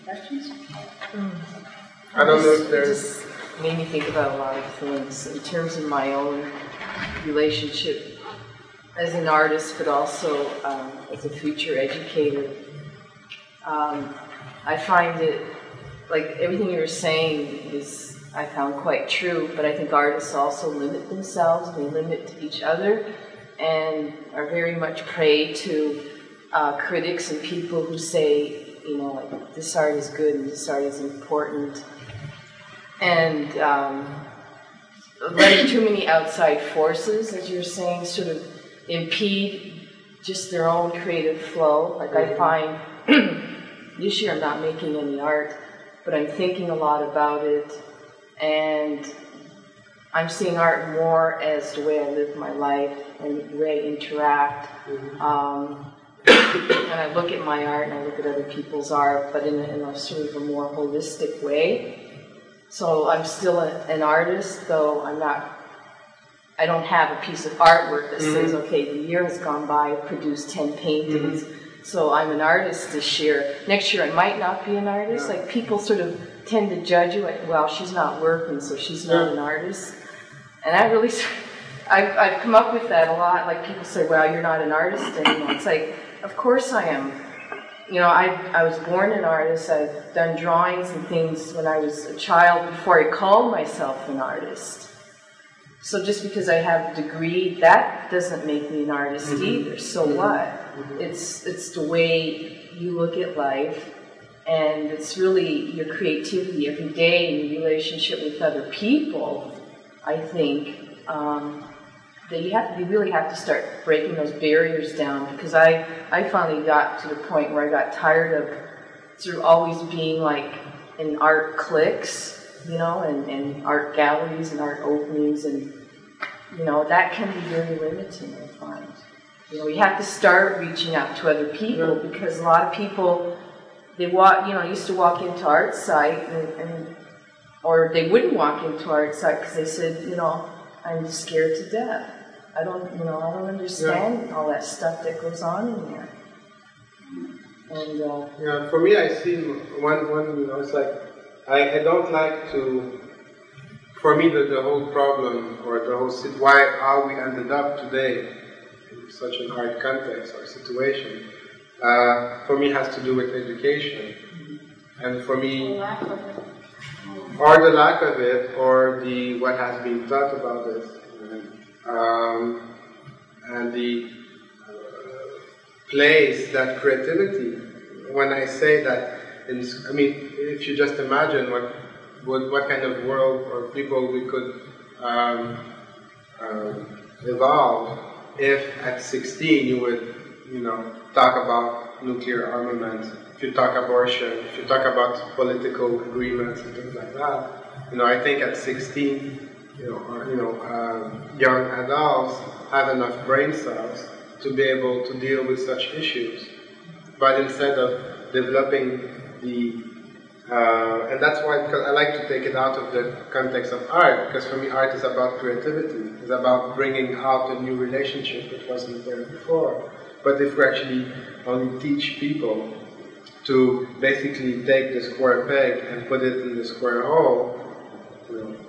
Questions? I don't know if there's... It just made me think about a lot of things in terms of my own relationship as an artist, but also as a future educator. I find it, like everything you were saying is, I found quite true, but I think artists also limit themselves, they limit each other, and are very much prey to critics and people who say, you know, like, this art is good and this art is important. And letting too many outside forces, as you're saying, sort of impede just their own creative flow. Like I find this year I'm not making any art, but I'm thinking a lot about it, and I'm seeing art more as the way I live my life and the way I interact. And I look at my art and I look at other people's art, but in a sort of a more holistic way. So I'm still an artist, though I don't have a piece of artwork that says, okay, the year has gone by, I've produced 10 paintings, so I'm an artist this year. Next year I might not be an artist. Like people sort of tend to judge you, like, well, she's not working, so she's not an artist. And I really, I've come up with that a lot. Like people say, well, you're not an artist anymore. It's like, of course I am. You know, I was born an artist. I've done drawings and things when I was a child before I called myself an artist. So just because I have a degree, that doesn't make me an artist either. So what? It's the way you look at life, and it's really your creativity every day and your relationship with other people, I think, that you really have to start breaking those barriers down, because I finally got to the point where I got tired of sort of always being like in art cliques, you know, and art galleries and art openings, and, you know, that can be very limiting, I find. You know, you have to start reaching out to other people, because a lot of people, they used to walk into art site, or they wouldn't walk into art site because they said, you know, I'm scared to death. I don't understand all that stuff that goes on in there. And for me, I see one, you know, it's like, I don't like to, for me, the whole problem, or the whole, how we ended up today in such an art context or situation, for me has to do with education. And for me, or the lack of it, or what has been taught about this, and the place that creativity. When I say that, I mean, if you just imagine what kind of world or people we could evolve if at 16 you would, you know, talk about nuclear armament, if you talk abortion, if you talk about political agreements and things like that. You know, I think at 16, young adults have enough brain cells to be able to deal with such issues. But instead of developing and that's why, because I like to take it out of the context of art, because for me art is about creativity, it's about bringing out a new relationship that wasn't there before. But if we actually only teach people to basically take the square peg and put it in the square hole,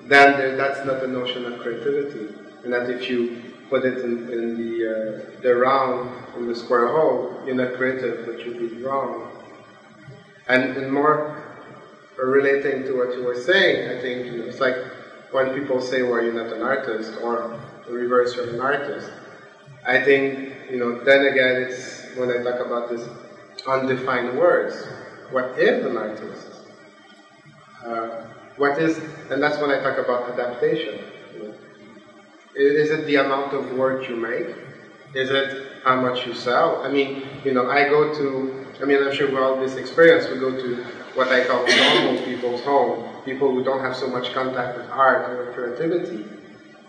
then that's not the notion of creativity. And that if you put it in the round, in the square hole, you're not creative, but you'll be wrong. And more relating to what you were saying, I think, it's like when people say, well, you're not an artist, or the reverse, you're an artist. I think, then again, it's when I talk about this undefined words. What is an artist? And that's when I talk about adaptation. Is it the amount of work you make? Is it how much you sell? I mean, I'm sure we all have this experience. We go to what I call normal people's home, people who don't have so much contact with art or creativity.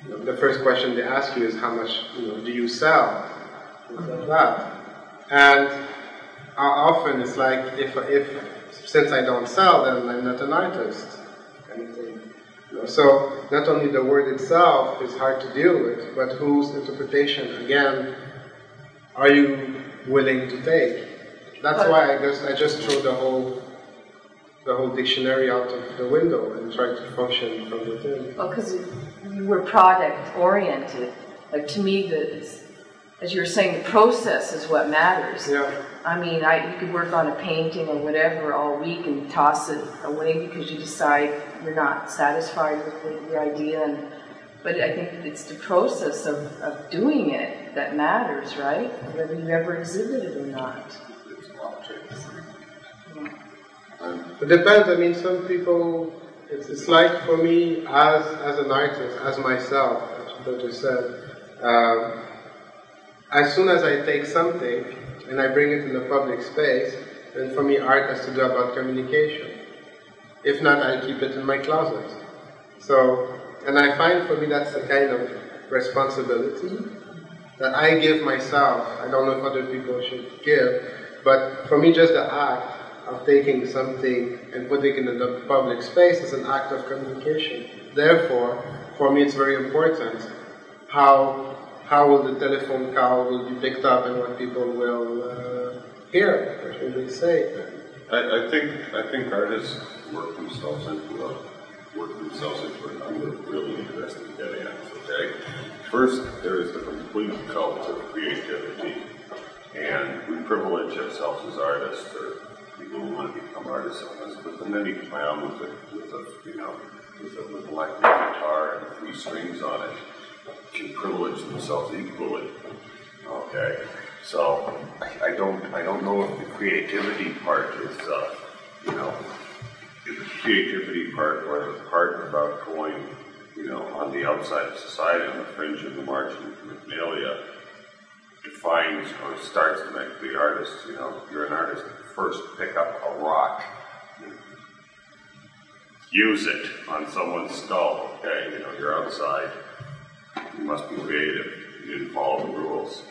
The first question they ask you is, how much do you sell? Things like that. And often it's like, since I don't sell, then I'm not an artist, kind of thing. So not only the word itself is hard to deal with, but whose interpretation, again, are you willing to take? That's why I just throw the whole the whole dictionary out of the window and try to function from within. Well, because you were product oriented. Like to me, as you were saying, the process is what matters. Yeah. I mean, you could work on a painting or whatever all week and toss it away because you decide you're not satisfied with the idea. But I think it's the process of doing it that matters, right? Whether you ever exhibit it or not. It depends. I mean, some people, it's like for me as an artist, as myself, as you just said, as soon as I take something and I bring it in the public space, then for me art has to do about communication. If not, I'll keep it in my closet. So, and I find for me that's the kind of responsibility that I give myself. I don't know if other people should give, but for me just the act of taking something and putting it in the public space is an act of communication. Therefore, for me it's very important how will the telephone call will be picked up and what people will hear, what will they say. I think artists work themselves into a number of really interesting dead ends, okay? First, there is the complete cult of creativity, and we privilege ourselves as artists, or people who want to become artists on this, but then they clown with an electric guitar and 3 strings on it, can privilege themselves equally, okay? So I don't know if the creativity part is, the creativity part or the part about going, on the outside of society, on the fringe of the margin of Magnalia, defines or starts to make the artist, you're an artist, first pick up a rock, use it on someone's skull, okay? You're outside, you must be creative, you didn't follow the rules.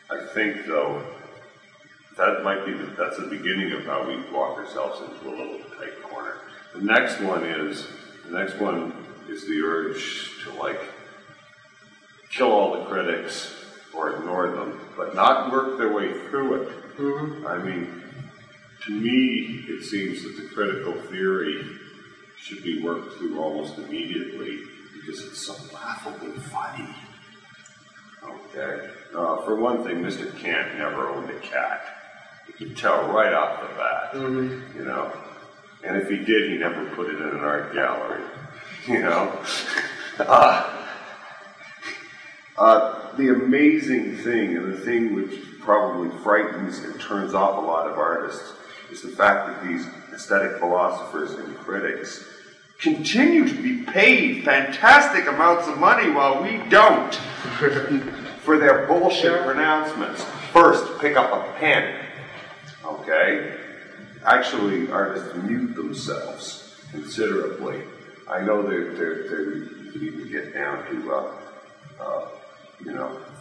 I think, though, that's the beginning of how we walk ourselves into a little tight corner. The next one is the urge to kill all the critics or ignore them, but not work their way through it. Mm-hmm. I mean, to me, it seems that the critical theory should be worked through almost immediately because it's so laughably funny. Okay. For one thing, Mr. Kant never owned a cat. You can tell right off the bat, mm-hmm. And if he did, he never put it in an art gallery, The amazing thing, and the thing which probably frightens and turns off a lot of artists, is the fact that these aesthetic philosophers and critics continue to be paid fantastic amounts of money while we don't for their bullshit pronouncements. First, pick up a pen, okay? Actually, artists mute themselves considerably. I know you could even get down to,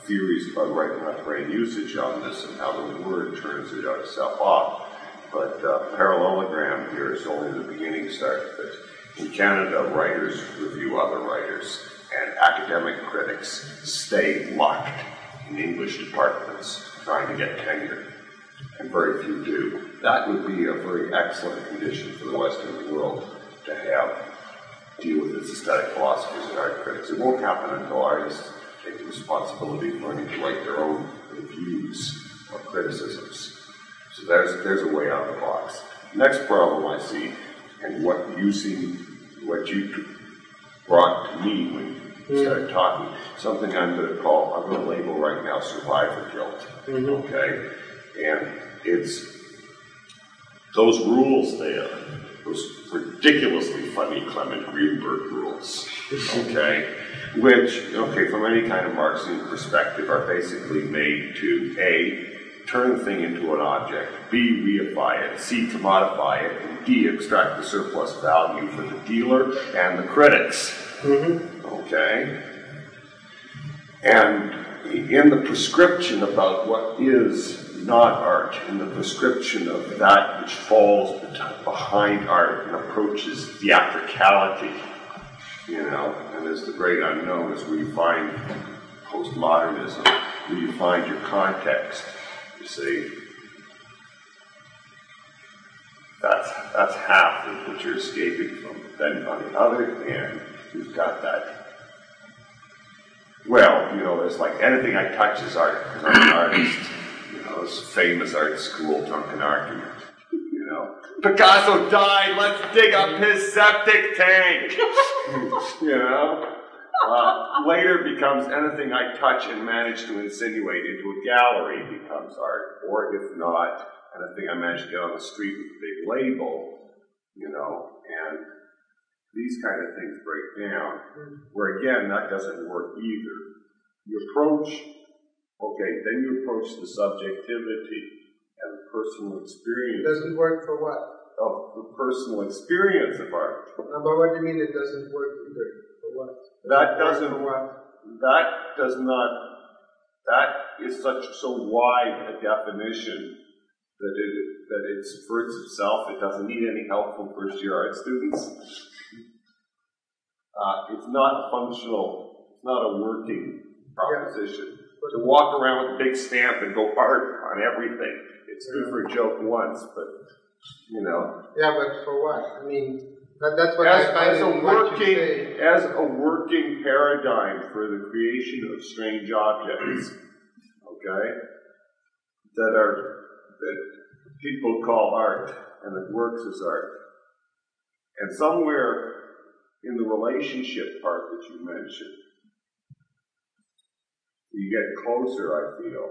theories about right and left brain usage on this and how the word turns itself off. But parallelogram here is only the beginning start of it. In Canada, writers review other writers, and academic critics stay locked in English departments trying to get tenure, and very few do. That would be a very excellent condition for the Western world to deal with its aesthetic philosophers and art critics. It won't happen until artists take the responsibility of learning to write their own reviews or criticisms. So there's a way out of the box. Next problem I see, and what you brought to me when you started talking, something I'm going to label right now survivor guilt. Mm-hmm. Okay? And it's those rules there, those ridiculously funny Clement Greenberg rules, okay? Which, from any kind of Marxian perspective, are basically made to A, turn the thing into an object, B, reify it, C, commodify it, and D, extract the surplus value for the dealer and the critics. Mm-hmm. Okay? And in the prescription about what is not art, in the prescription of that which falls behind art and approaches theatricality, and as the great unknown is where you find postmodernism, where you find your context. You see, that's half of what you're escaping from. Then on the other hand, you've got that. Well, you know, there's like anything I touch is art because I'm an artist. You know, this famous art school drunken argument. You know, Picasso died. Let's dig up his septic tank. You know. Later becomes anything I touch and manage to insinuate into a gallery becomes art, or if not, anything I manage to get on the street with a big label, you know, and these kind of things break down, where again, that doesn't work either. You approach, okay, then you approach the subjectivity and the personal experience. It doesn't work for what? Of the personal experience of art. No, but what do you mean it doesn't work either? For what? That doesn't, that does not, that is so wide a definition that it subverts itself. It doesn't need any help from first-year art students. It's not functional, it's not a working proposition. Yeah. To walk around with a big stamp and go art on everything, it's good for a joke once, but, you know. Yeah, but for what? I mean, that's what I find in what you say. As a working paradigm for the creation of strange objects, okay, that people call art and that works as art. And somewhere in the relationship part that you mentioned, you get closer, I feel.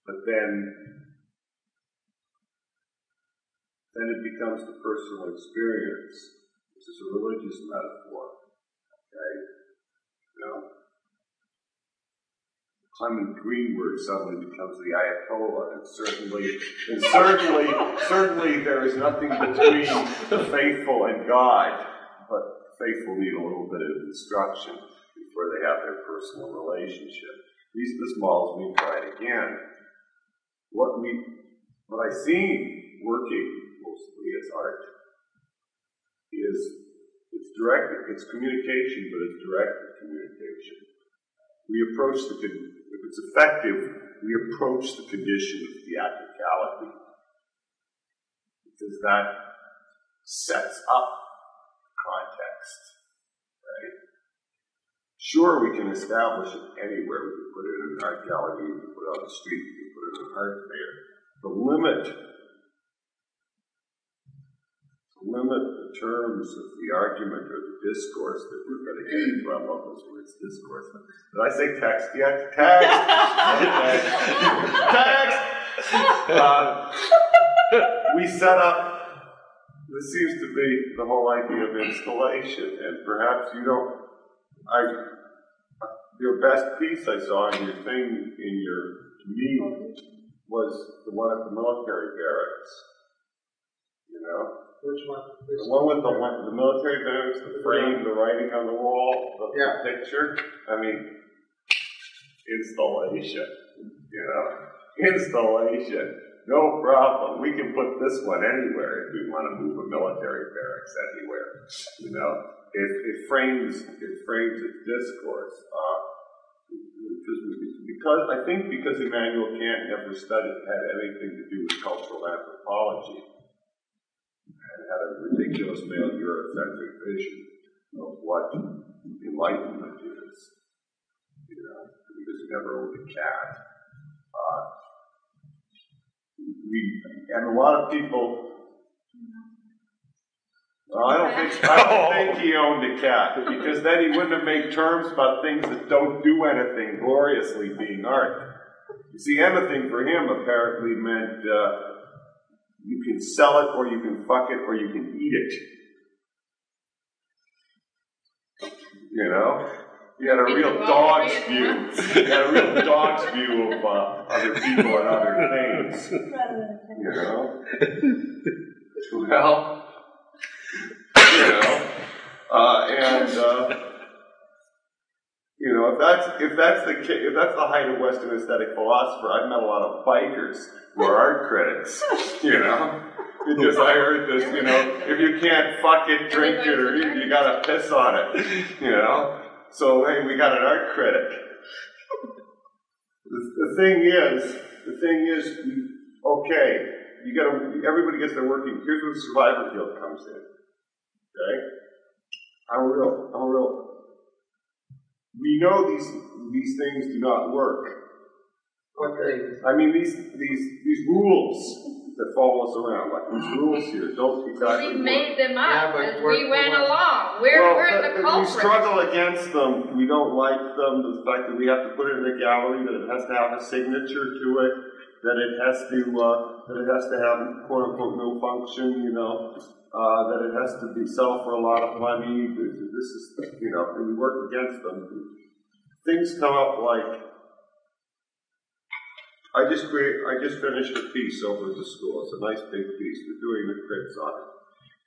But then it becomes the personal experience, which is a religious metaphor. Okay? You know? Clement Greenberg suddenly becomes the Ayatollah, and certainly there is nothing between the faithful and God, but the faithful need a little bit of instruction before they have their personal relationship. These are the smalls we tried again. What I see working mostly as art is it's directed, it's communication, but it's directed communication. We approach if it's effective, we approach the condition of theatricality because that sets up context, right? Sure, we can establish it anywhere. We can put it in an art gallery, we can put it on the street, we can put it in an art fair. The limit the terms of the argument or the discourse that we're going to get into. I love those words, discourse. Did I say text yet? Text! Text! We set up, this seems to be the whole idea of installation, and perhaps you don't, your best piece I saw in your thing, in your meet, was the one at the military barracks. You know? Which one? The one with the military barracks, the frame, the writing on the wall, the picture. I mean, installation. You know? Installation. No problem. We can put this one anywhere if we want to move a military barracks anywhere. You know? It frames its discourse. Because Immanuel Kant never had anything to do with cultural anthropology, and had a ridiculous male Eurocentric vision of what enlightenment is, you know, because he never owned a cat. And a lot of people. Well, I don't think he owned a cat, because then he wouldn't have made terms about things that don't do anything gloriously being art. You see, anything for him apparently meant you can sell it, or you can fuck it, or you can eat it. You know? He had a real dog's view. He had a real dog's view of other people and other things. You know? Well, you know, you know, if that's the height of Western aesthetic philosopher, I've met a lot of bikers who are art critics, you know, because I heard this, you know, if you can't fuck it, drink it, or eat it, you gotta piss on it, you know. So hey, we got an art critic. The thing is, okay, everybody gets their working. Here's where the survivor guilt comes in. Okay? We know these things do not work. What things? I mean, these rules that follow us around, like these rules here, don't exactly We work. made them up as we went well, along. We're the We culprits. struggle against them. We don't like them. The fact that we have to put it in a gallery, that it has to have a signature to it, that it has to have quote unquote no function, that it has to be sell for a lot of money. This is, and we work against them. Things come up like, I just finished a piece over at the school. It's a nice big piece. We're doing the crits on it.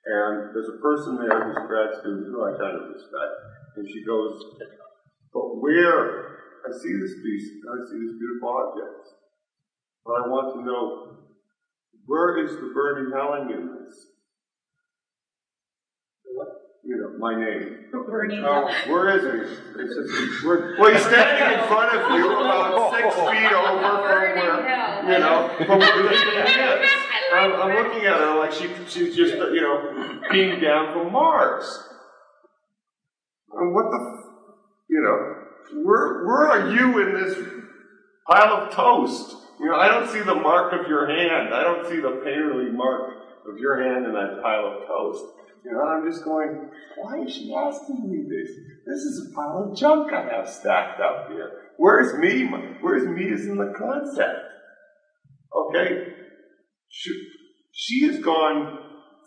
And there's a person there who's a grad student who I kind of respect. And she goes, but where? I see this piece, I see this beautiful object. But I want to know, where is the burning helling in this? My name. Burning helling. Where is it? Well, he's standing in front of you about 6 feet over Burning hell. from where the thing is. I'm looking at her like she's just, being down from Mars. And what where are you in this pile of toast? I don't see the mark of your hand. I don't see the painterly mark of your hand in that pile of toast. I'm just going, why is she asking me this? This is a pile of junk I have stacked up here. Where's me? Where's me as in the concept? Okay? She has gone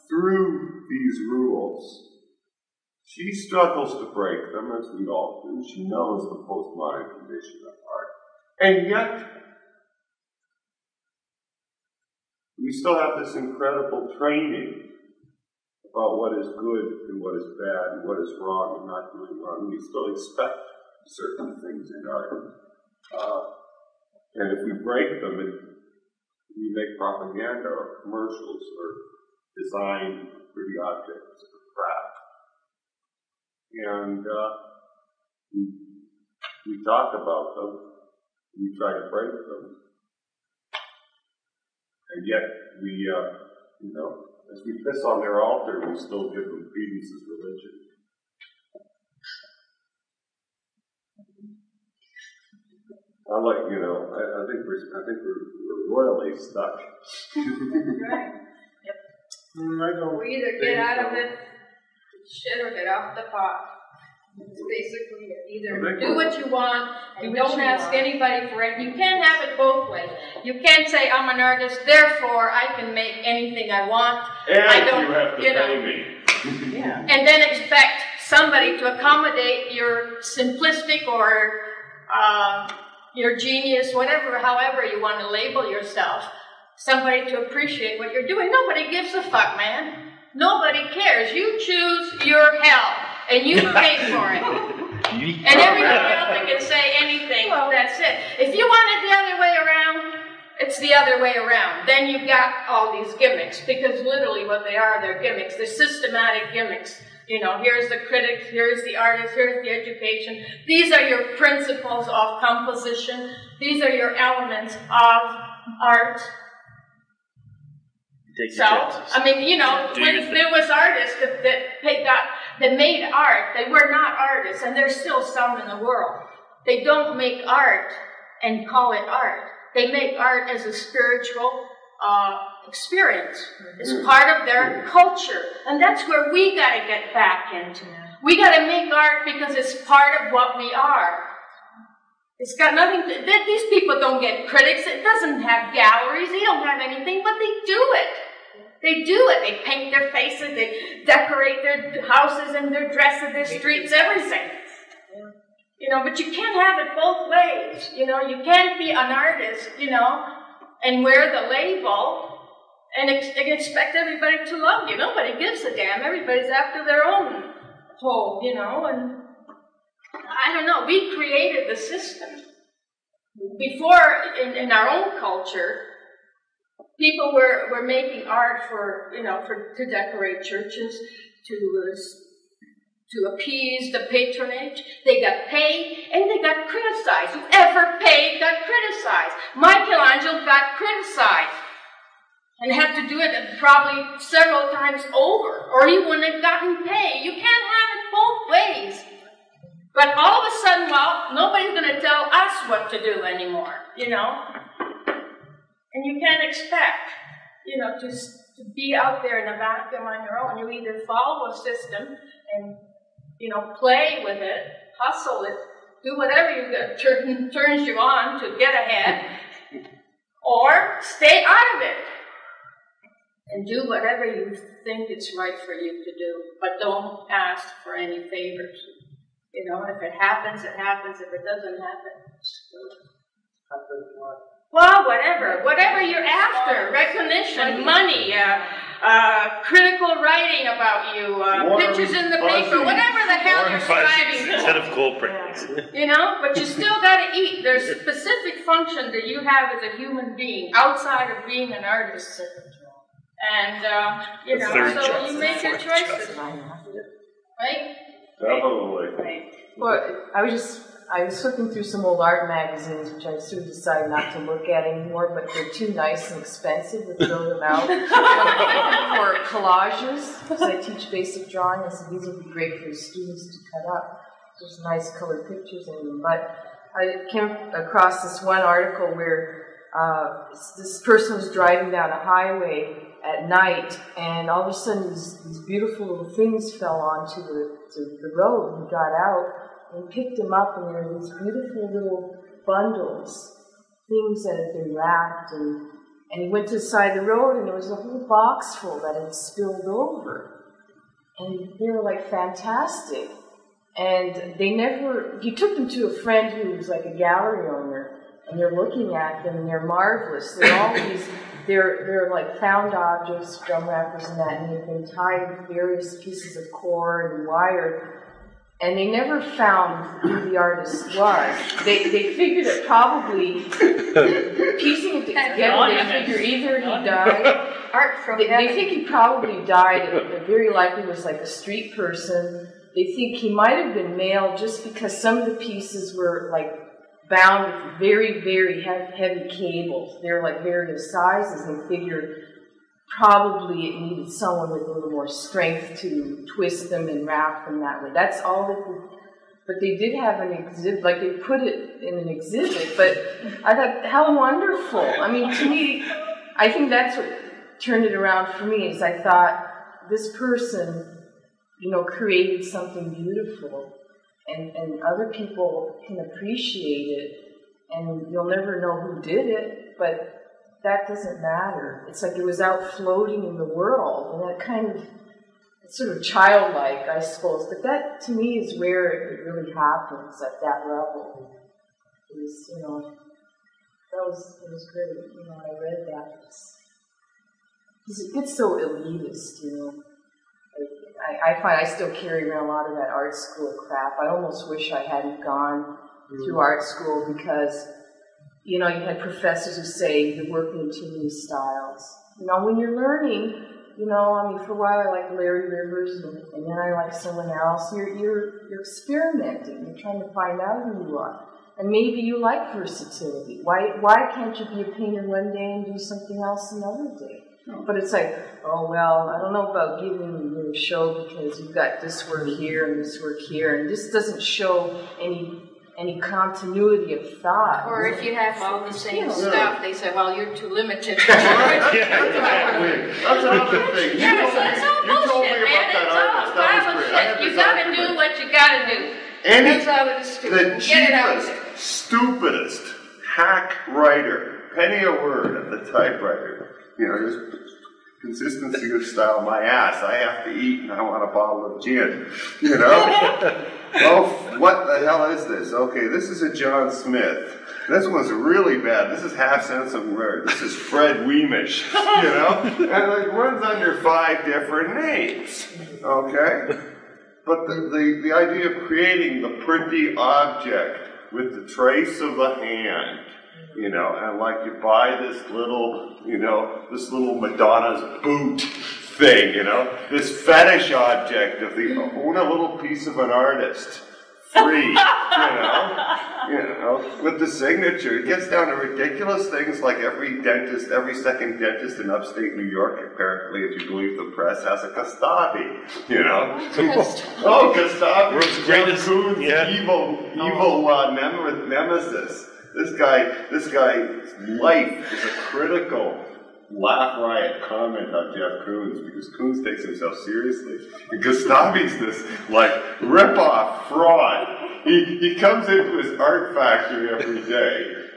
through these rules. She struggles to break them, as we all do. She knows the postmodern condition of art. And yet, we still have this incredible training about what is good and what is bad and what is wrong and not doing wrong. We still expect certain things in art. And if we break them, we make propaganda or commercials or design pretty objects or craft. And we talk about them, we try to break them. And yet we, as we piss on their altar, we still give them credence as religion. I think we're royally stuck. Right. Yep. We either get out of it, shit, or get off the pot. It's basically either do what you want and don't ask anybody for it. You can't have it both ways. You can't say, I'm an artist, therefore I can make anything I want. And I don't, you have to pay me. Yeah. And then expect somebody to accommodate your simplistic or your genius, however you want to label yourself, somebody to appreciate what you're doing. Nobody gives a fuck, man. Nobody cares. You choose your hell. And you pay for it. And everybody else that can say anything, that's it. If you want it the other way around, it's the other way around. Then you've got all these gimmicks, because literally what they are, they're gimmicks. They're systematic gimmicks. Here's the critics, here's the artist, here's the education. These are your principles of composition. These are your elements of art. So, when there was artists that made art, they were not artists, and there's still some in the world. They don't make art and call it art. They make art as a spiritual experience. It's part of their culture, and that's where we got to get back into. We got to make art because it's part of what we are. It's got nothing to, these people don't get critics. It doesn't have galleries. They don't have anything, but they do it. They do it. They paint their faces. They decorate their houses and their dresses, their streets, everything. But you can't have it both ways. You can't be an artist, and wear the label and expect everybody to love you. Nobody gives a damn. Everybody's after their own hole, and I don't know. We created the system. Before, in our own culture, people were making art to decorate churches, to appease the patronage. They got paid and they got criticized. Whoever paid got criticized. Michelangelo got criticized. and have to do it probably several times over, or he wouldn't have gotten paid. You can't have it both ways. But all of a sudden, well, nobody's going to tell us what to do anymore, you know? And you can't expect, you know, to be out there in a vacuum on your own. You either follow a system and, you know, play with it, hustle it, do whatever turns you on to get ahead, or stay out of it and do whatever you think it's right for you to do, but don't ask for any favors. You know, if it happens, it happens. If it doesn't happen, well, whatever you're after, recognition, money, critical writing about you, pictures in the paper, whatever the hell you're striving for. Instead of cold praise. You know, but you still got to eat. There's a specific function that you have as a human being outside of being an artist. And, you know, so you make your choices. Right? Definitely. Well, I was flipping through some old art magazines, which I sort of decided not to look at anymore, but they're too nice and expensive to throw them out. For collages, because I teach basic drawing, I said these would be great for the students to cut up. There's nice colored pictures in them. But I came across this one article where this person was driving down a highway at night, and all of a sudden these beautiful little things fell onto the road. He got out and picked them up, and there were these beautiful little bundles, things that had been wrapped, and he went to the side of the road, and there was a whole box full that had spilled over. And they were like fantastic. And he took them to a friend who was like a gallery owner, and they're looking at them, and they're marvelous. They're all these, they're like found objects, drum wrappers and that, and they've been tied with various pieces of cord and wire. And they never found who the artist was. They figured it probably, piecing it together, they figure either he died, they think he probably died, it very likely was like a street person. They think he might have been male just because some of the pieces were like bound with very, very heavy cables. They're like various sizes, and figured probably it needed someone with a little more strength to twist them and wrap them that way. That's all they could. But they did have an exhibit, like they put it in an exhibit, but I thought, how wonderful. I mean, to me, I think that's what turned it around for me, is I thought, this person, you know, created something beautiful, and other people can appreciate it, and you'll never know who did it, but that doesn't matter. It's like it was out floating in the world, and that kind of, it's sort of childlike, I suppose, but that to me is where it really happens at that level. It was, you know, it was great. You know, I read that. Because it gets so elitist, you know. I find I still carry around a lot of that art school crap. I almost wish I hadn't gone through art school, because, you know, you had professors who say you're working in too many styles. You know, when you're learning, you know, I mean, for a while I like Larry Rivers, and then I like someone else. You're experimenting. You're trying to find out who you are. And maybe you like versatility. Why can't you be a painter one day and do something else another day? But it's like, oh, well, I don't know about giving you a show because you've got this work here and this work here, and this doesn't show any continuity of thought. Or if you have all the same stuff, they say, well, you're too limited. That's another thing. It's all bullshit, man. It's all bullshit. You gotta do what you gotta do. That's all it is to The cheapest, stupidest hack writer, penny a word at the typewriter. You know, just consistency of style, my ass. I have to eat and I want a bottle of gin. You know? Oh, what the hell is this? Okay, this is a John Smith. This one's really bad. This is half cents a word. This is Fred Weemish. You know? And it runs under 5 different names. Okay? But the idea of creating the printy object with the trace of the hand, you know, and like you buy this little, you know, this little Madonna's boot thing, you know, this fetish object of the own a little piece of an artist free, with the signature. It gets down to ridiculous things like every second dentist in upstate New York, apparently, if you believe the press, has a Gustavi, Oh, Gustavi, Jeff Koons' evil nemesis. This guy's life is a critical laugh riot comment on Jeff Koons, because Koons takes himself seriously. And Gustavi's this, rip-off fraud. He comes into his art factory every day,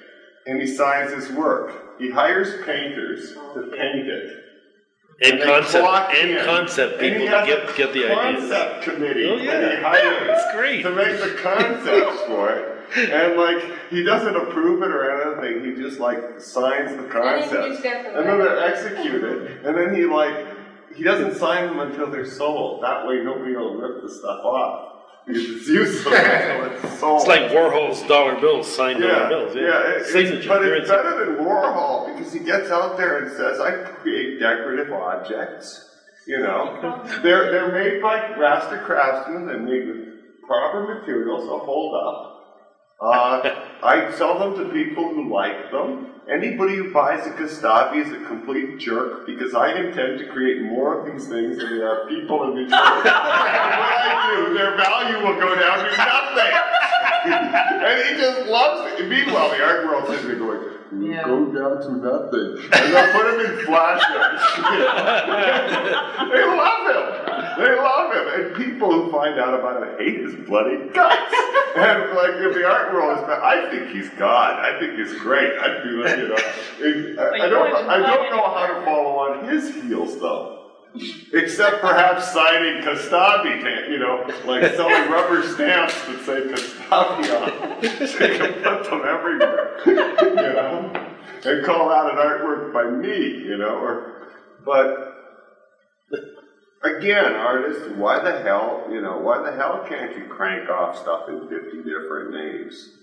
and he signs his work. He hires painters to paint it. And concept people to get the ideas. Concept committee that he hires to make the concepts for it. And he doesn't approve it or anything. He just signs the concepts, and then they're executed. And then he doesn't sign them until they're sold. That way, nobody will rip the stuff off because it's useless until it's sold. It's like Warhol's dollar bills, signed dollar bills. Signature. But it's better than Warhol because he gets out there and says, "I create decorative objects." They're made by master craftsmen. They're made with proper materials to hold up. I sell them to people who like them. Anybody who buys a Gustavi is a complete jerk because I intend to create more of these things than there are people in return. And when I do, their value will go down to nothing. And he just loves it. Meanwhile, the art world is going, go down to nothing. And they'll put him in flashlights. They love him. They love him. And people who find out about it hate his bloody guts. And if the art world is bad, I think he's God. I think he's great. I do I don't know how to follow on his heels though. Except perhaps signing Gustavi, selling rubber stamps that say Gustavi on them. So you can put them everywhere, and call that an artwork by me, but again, artists, why the hell can't you crank off stuff in 50 different names?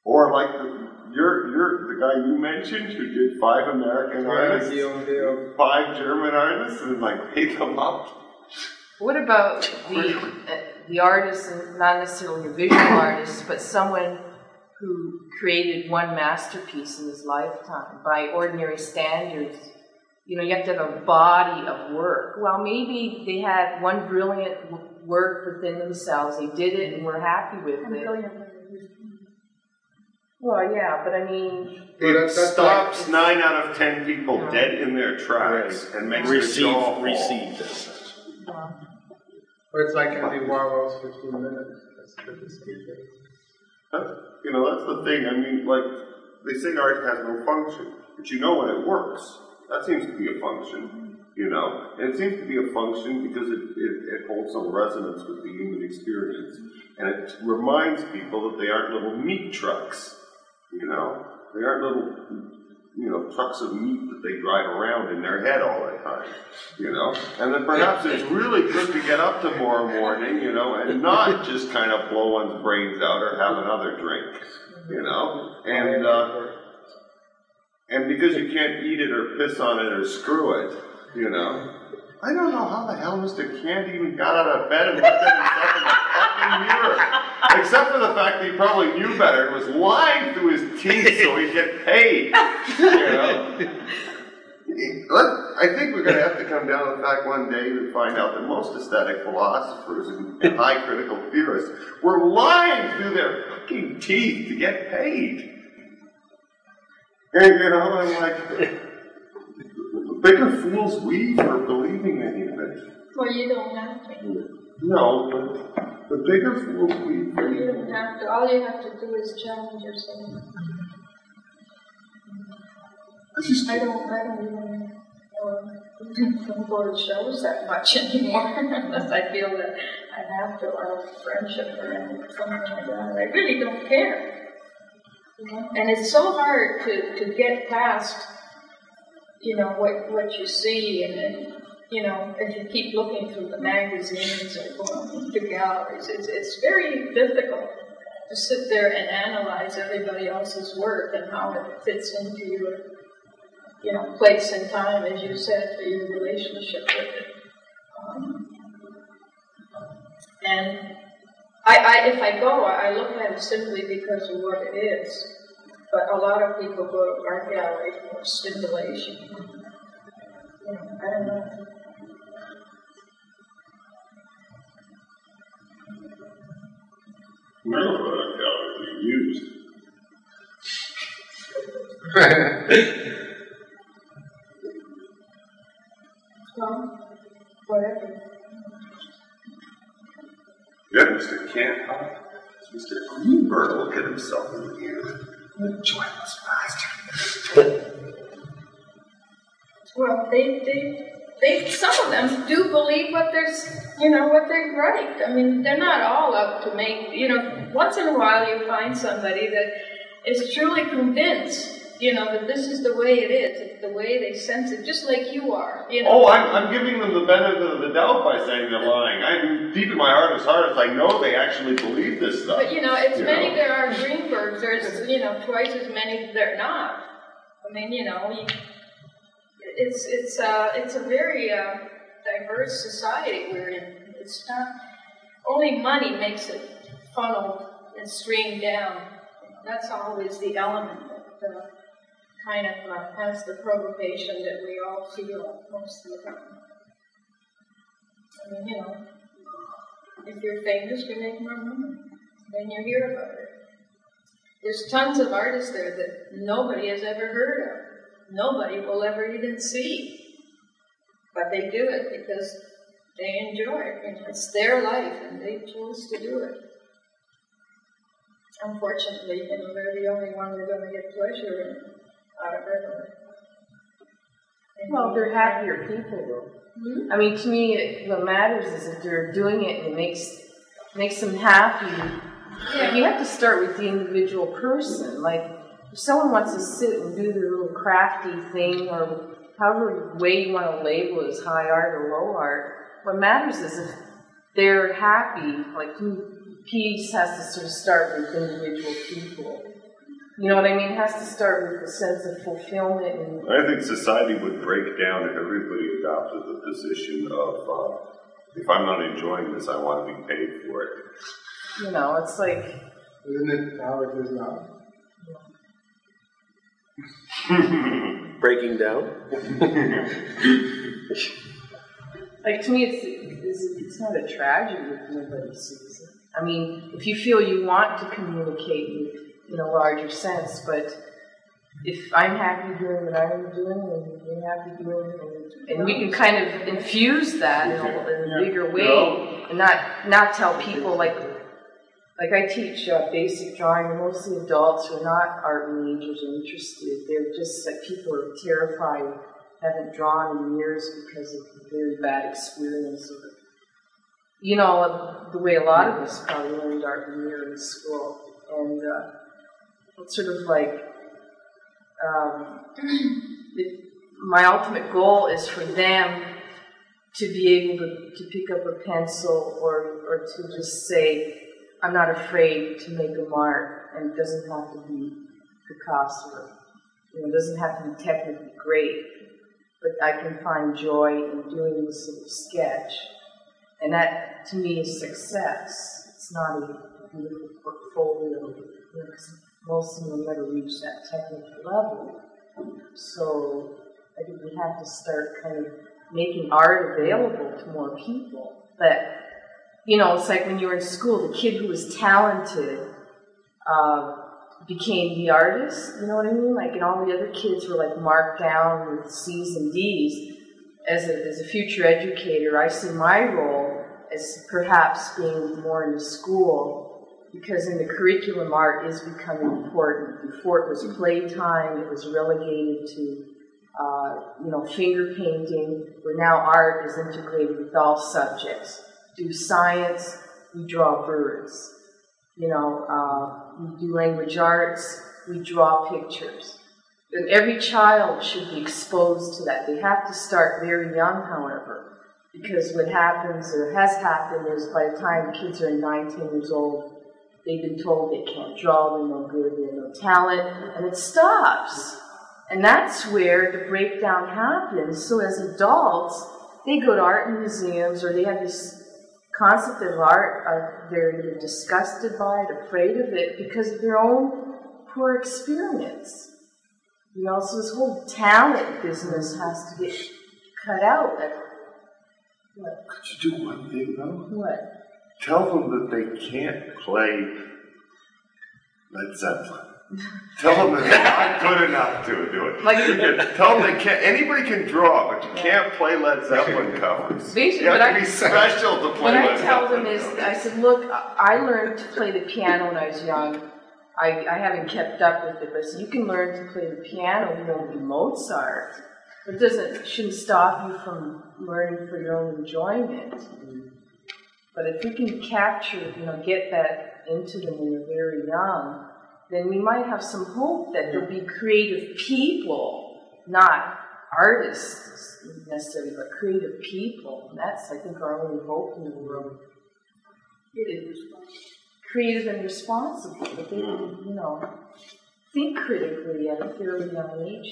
Or the guy you mentioned who did 5 American artists, 5 German artists, and paid them up. What about the artist, and not necessarily a visual artist, but someone who created one masterpiece in his lifetime by ordinary standards? You have to have a body of work. Well, maybe they had one brilliant work within themselves. They did it and were happy with it. Well, yeah, but I mean... It stops 9 out of 10 people dead in their tracks and makes receive this. Or it's like Andy Warhol's 15 minutes. That's the that's the thing. I mean, they say art has no function, but when it works. That seems to be a function, and it seems to be a function because it holds some resonance with the human experience. And it reminds people that they aren't little meat trucks, They aren't little, trucks of meat that they drive around in their head all the time, And then perhaps it's really good to get up tomorrow morning, and not just kind of blow one's brains out or have another drink, And because you can't eat it or piss on it or screw it, I don't know how the hell Mr. Kant even got out of bed and looked at himself in the fucking mirror. Except for the fact that he probably knew better and was lying through his teeth so he'd get paid. I think we're going to have to come down to the fact one day to find out that most aesthetic philosophers and high critical theorists were lying through their fucking teeth to get paid. And, I'm like, the bigger fools we for believing anything. Well, you don't have to. No, but the bigger fools we for. You don't have to. All you have to do is challenge yourself. I don't even go to shows that much anymore unless I feel that I have to, or a friendship or something like that. I really don't care. And it's so hard to get past, what you see, and if you keep looking through the magazines or going to galleries, it's very difficult to sit there and analyze everybody else's work and how it fits into your, place and time, as you said, for your relationship with it. And If I go, I look at it simply because of what it is. But a lot of people go to art gallery for stimulation. You know, I don't know. Never go to art gallery to be used. Well, whatever. Yeah, Mr. Can't help. Mr. Greenberg look at himself in the mirror. Joyless bastard. Well, they, some of them do believe what what they write. I mean, they're not all out to make, once in a while you find somebody that is truly convinced, that this is the way it is. It's the way they sense it, just like you are, Oh, I'm giving them the benefit of the doubt by saying they're lying. I'm deep in my heart as I know they actually believe this stuff. But, many there are Greenbergs, there's, twice as many there are not. I mean, it's a very diverse society we're in. It's not, only money makes it funneled and streamed down. That's always the element that kind of has the provocation that we all feel most of the time. I mean, if you're famous, you make more money. Then you hear about it. There's tons of artists there that nobody has ever heard of. Nobody will ever even see. But they do it because they enjoy it. It's their life, and they chose to do it. Unfortunately, they're the only one who's going to get pleasure out of it. Well, they're happier people, though. Mm-hmm. I mean, to me, what matters is if they're doing it and it makes them happy. Yeah. Like, you have to start with the individual person. Like, if someone wants to sit and do their little crafty thing, or however way you want to label it as high art or low art, what matters is if they're happy. Like, peace has to sort of start with individual people. You know what I mean? It has to start with a sense of fulfillment. And I think society would break down if everybody adopted the position of, if I'm not enjoying this, I want to be paid for it. It's like... Isn't it how it is now? Breaking down? Like, to me, it's not a tragedy if nobody sees it. I mean, if you feel you want to communicate in a larger sense, but if I'm happy doing what I'm doing and you're happy doing it, and we can kind of infuse that in a bigger way, and not tell people like I teach basic drawing, mostly adults who are not art majors or interested. They're just like people who are terrified, haven't drawn in years because of a very bad experience. The way a lot of us probably learned art when we were in school. And it's sort of like, my ultimate goal is for them to be able to pick up a pencil or to just say, I'm not afraid to make a mark, and it doesn't have to be Picasso. It doesn't have to be technically great, but I can find joy in doing this sort of sketch. And that, to me, is success. It's not a beautiful portfolio, because most of them will never reach that technical level. So I think we have to start kind of making art available to more people. But, it's like when you were in school, the kid who was talented became the artist, you know what I mean? Like, and all the other kids were like marked down with C's and D's. As a future educator, I see my role as perhaps being more in the school, because in the curriculum, art is becoming important. Before it was playtime, it was relegated to, finger painting, where now art is integrated with all subjects. Do science, we draw birds. We do language arts, we draw pictures. And every child should be exposed to that. They have to start very young, however, because what happens or has happened is by the time kids are 9, 10 years old, they've been told they can't draw, they're no good, they have no talent, and it stops. And that's where the breakdown happens. So as adults, they go to art museums or they have these concept of art, they're either disgusted by it, afraid of it, because of their own poor experience. You know, so this whole talent business has to get cut out. What? Could you do one thing though? What? Tell them that they can't play Led Zeppelin. Tell them that they're not good enough to do it. Tell them they can't. Anybody can draw, but you can't play Led Zeppelin covers. Basically, you have to be special to play Led Zeppelin. What I tell them is, I said, look, I learned to play the piano when I was young. I haven't kept up with it, but so you can learn to play the piano, you know, be Mozart. It shouldn't stop you from learning for your own enjoyment. But if we can capture, you know, get that into them when they're very young, then we might have some hope that there'll be creative people, not artists necessarily, but creative people. And that's, I think, our only hope in the world. Creative and responsible, but they can, you know, think critically at a fairly young age.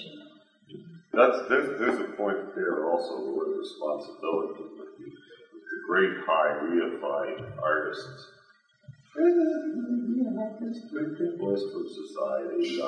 There's a point there also, the word responsibility. The great high reified artists. Big voice for society,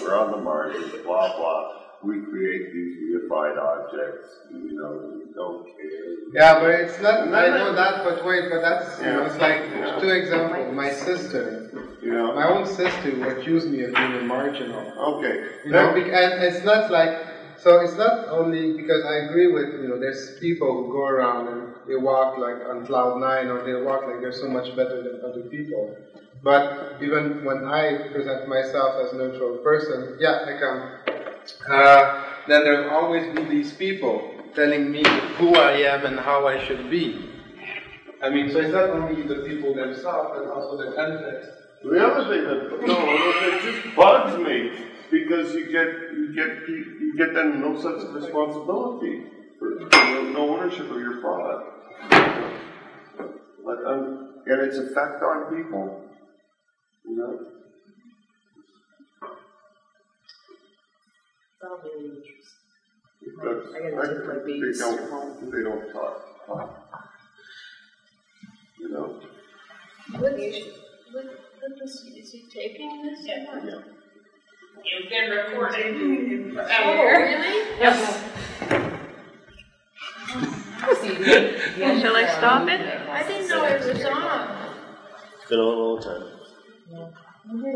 we're on the margins, blah, blah. We create these reified objects, you know, we don't care. Yeah, but it's not, I know that, but wait, but that's, you know, it's like, two examples. My sister, my own sister would accuse me of being a marginal. Okay. You know, and it's not like, so it's not only because I agree with, you know, there's people who go around and they walk like on cloud nine, or they walk like they're so much better than other people. But even when I present myself as a neutral person, yeah, I come. Then there'll always be these people telling me who I am and how I should be. I mean, so it's not only the people themselves, but also the context. The other thing that just bugs me, because you get then no sense of responsibility for no ownership of your product, and its effect on people. You know. That's very interesting. I gotta take my babies home. They don't talk. You know. Is he taking this? Yeah. You've been recording forever. Oh, really? Yes. Shall I stop it? I didn't know it was on. It's been on all the time.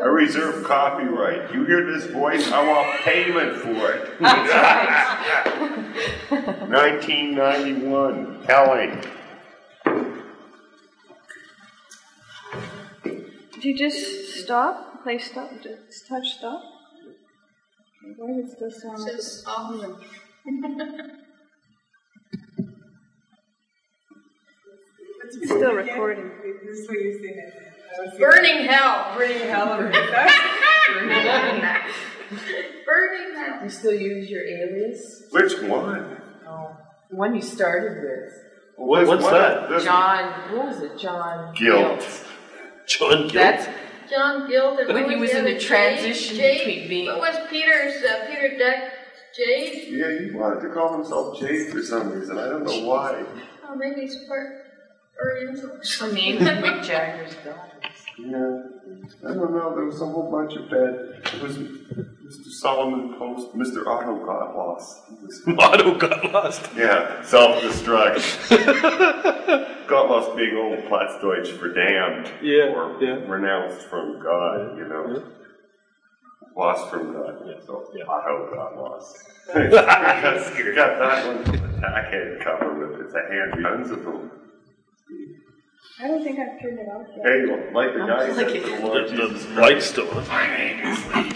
I reserve copyright. You hear this voice? I want payment for it. 1991. Kelly. Did you just stop? Play stop? Just touch stop? Why does this sound like Just off. It's still recording. This is what you're saying. Burning hell. Burning hell. Burning hell. You still use your alias? Which one? Oh, the one you started with. What's that? John, what was it? John Gilt. John Gilt? That's John Gilt. when he was in the transition between being. What was Peter's, Peter Deck Jade? Yeah, he wanted to call himself Jade for some reason. I don't know why. Oh, maybe it's part Oriental. Her name was Mick Jagger's daughter. Yeah, I don't know. There was a whole bunch of bad. It was Mr. Solomon Post. Mr. Otto got lost. Otto got lost. Yeah, self-destruct. Got lost being old Plattdeutsch for damned. Or renounced from God, you know. Yeah. Lost from God. Yeah. So Otto got lost. You got that one from the tackhead cover with it's a hand. Tons of them. I don't think I've turned it off yet. Hey, like the guy said, the Lord Jesus the light's still on. My name is Lee.